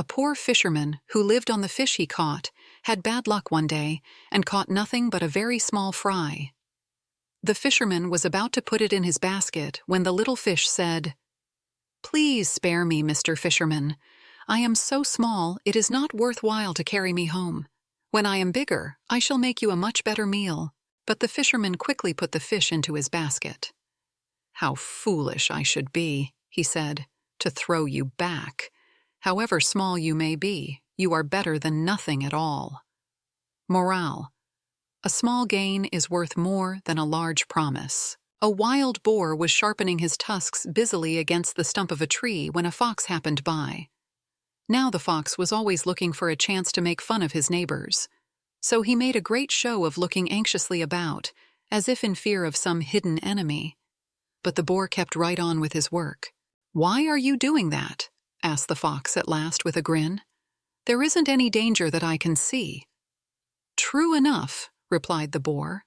A poor fisherman who lived on the fish he caught had bad luck one day and caught nothing but a very small fry. The fisherman was about to put it in his basket when the little fish said, "Please spare me, Mr. Fisherman. I am so small it is not worthwhile to carry me home. When I am bigger, I shall make you a much better meal." But the fisherman quickly put the fish into his basket. "How foolish I should be," he said, "to throw you back. However small you may be, you are better than nothing at all." Morale: a small gain is worth more than a large promise. A wild boar was sharpening his tusks busily against the stump of a tree when a fox happened by. Now the fox was always looking for a chance to make fun of his neighbors. So he made a great show of looking anxiously about, as if in fear of some hidden enemy. But the boar kept right on with his work. "Why are you doing that?" asked the fox at last with a grin. "There isn't any danger that I can see." "True enough," replied the boar.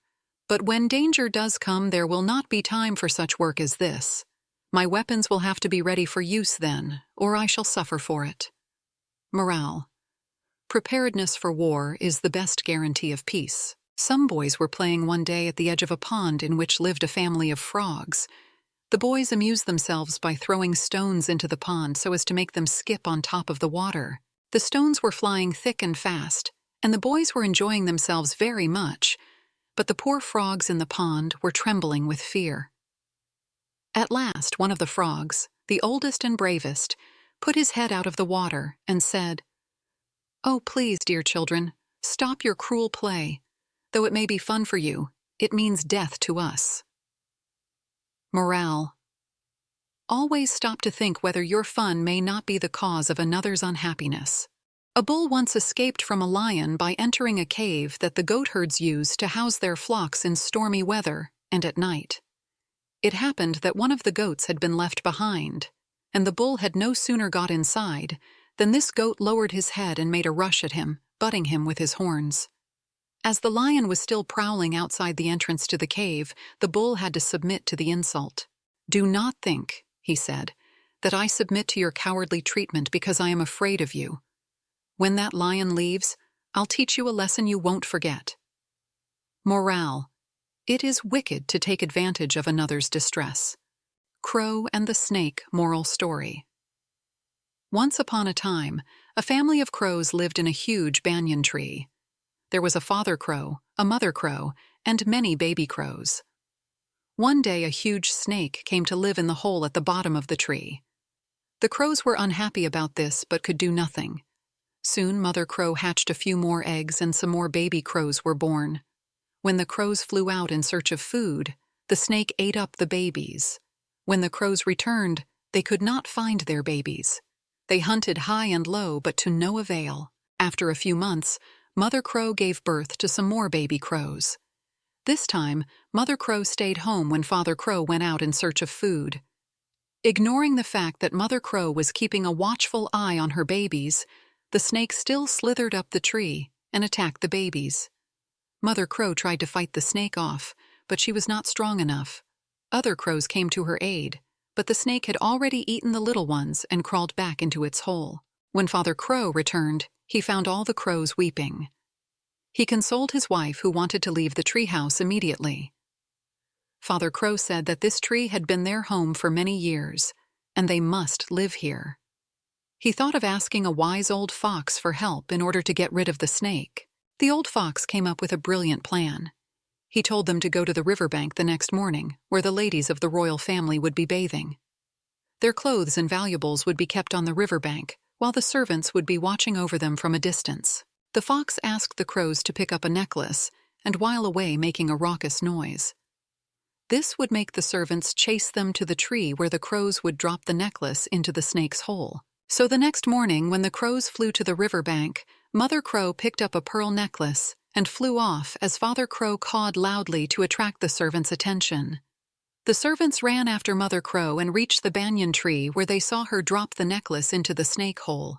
"But when danger does come, there will not be time for such work as this. My weapons will have to be ready for use then, or I shall suffer for it." Morale: preparedness for war is the best guarantee of peace. Some boys were playing one day at the edge of a pond in which lived a family of frogs. The boys amused themselves by throwing stones into the pond so as to make them skip on top of the water. The stones were flying thick and fast, and the boys were enjoying themselves very much, but the poor frogs in the pond were trembling with fear. At last, one of the frogs, the oldest and bravest, put his head out of the water and said, "Oh, please, dear children, stop your cruel play. Though it may be fun for you, it means death to us." Morale: always stop to think whether your fun may not be the cause of another's unhappiness. A bull once escaped from a lion by entering a cave that the goatherds use to house their flocks in stormy weather and at night. It happened that one of the goats had been left behind, and the bull had no sooner got inside than this goat lowered his head and made a rush at him, butting him with his horns. As the lion was still prowling outside the entrance to the cave, the bull had to submit to the insult. "Do not think," he said, "that I submit to your cowardly treatment because I am afraid of you. When that lion leaves, I'll teach you a lesson you won't forget." Morale: it is wicked to take advantage of another's distress. Crow and the Snake moral story. Once upon a time, a family of crows lived in a huge banyan tree. There was a father crow, a mother crow, and many baby crows. One day a huge snake came to live in the hole at the bottom of the tree. The crows were unhappy about this but could do nothing. Soon Mother Crow hatched a few more eggs and some more baby crows were born. When the crows flew out in search of food, the snake ate up the babies. When the crows returned, they could not find their babies. They hunted high and low, but to no avail. After a few months, Mother Crow gave birth to some more baby crows. This time, Mother Crow stayed home when Father Crow went out in search of food. Ignoring the fact that Mother Crow was keeping a watchful eye on her babies, the snake still slithered up the tree and attacked the babies. Mother Crow tried to fight the snake off, but she was not strong enough. Other crows came to her aid, but the snake had already eaten the little ones and crawled back into its hole. When Father Crow returned, he found all the crows weeping. He consoled his wife, who wanted to leave the treehouse immediately. Father Crow said that this tree had been their home for many years, and they must live here. He thought of asking a wise old fox for help in order to get rid of the snake. The old fox came up with a brilliant plan. He told them to go to the riverbank the next morning, where the ladies of the royal family would be bathing. Their clothes and valuables would be kept on the riverbank, while the servants would be watching over them from a distance. The fox asked the crows to pick up a necklace and while away making a raucous noise. This would make the servants chase them to the tree where the crows would drop the necklace into the snake's hole. So the next morning, when the crows flew to the riverbank, Mother Crow picked up a pearl necklace and flew off as Father Crow cawed loudly to attract the servants' attention. The servants ran after Mother Crow and reached the banyan tree where they saw her drop the necklace into the snake hole.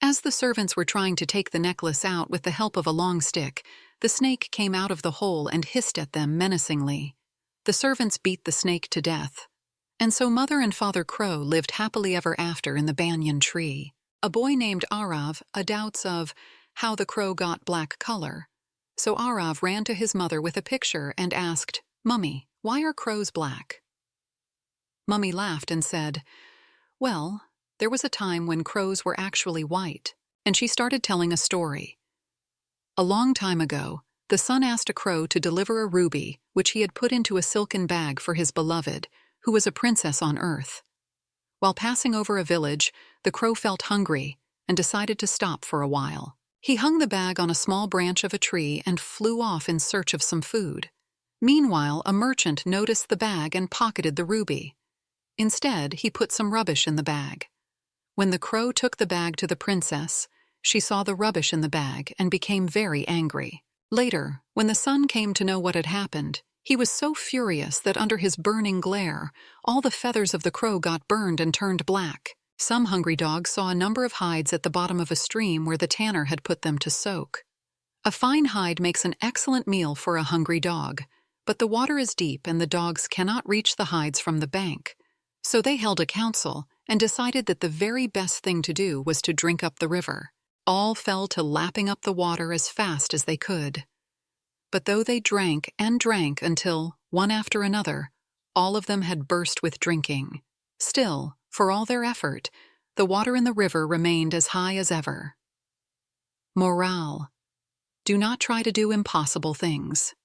As the servants were trying to take the necklace out with the help of a long stick, the snake came out of the hole and hissed at them menacingly. The servants beat the snake to death. And so Mother and Father Crow lived happily ever after in the banyan tree. A boy named Arav doubts of how the crow got black color. So Arav ran to his mother with a picture and asked, "Mummy, why are crows black?" Mummy laughed and said, "Well, there was a time when crows were actually white," and she started telling a story. A long time ago, the sun asked a crow to deliver a ruby, which he had put into a silken bag for his beloved, who was a princess on earth. While passing over a village, the crow felt hungry and decided to stop for a while. He hung the bag on a small branch of a tree and flew off in search of some food. Meanwhile, a merchant noticed the bag and pocketed the ruby. Instead, he put some rubbish in the bag. When the crow took the bag to the princess, she saw the rubbish in the bag and became very angry. Later, when the sun came to know what had happened, he was so furious that under his burning glare, all the feathers of the crow got burned and turned black. Some hungry dogs saw a number of hides at the bottom of a stream where the tanner had put them to soak. A fine hide makes an excellent meal for a hungry dog, but the water is deep and the dogs cannot reach the hides from the bank. So they held a council and decided that the very best thing to do was to drink up the river. All fell to lapping up the water as fast as they could. But though they drank and drank until, one after another, all of them had burst with drinking, still, for all their effort, the water in the river remained as high as ever. Morale: do not try to do impossible things.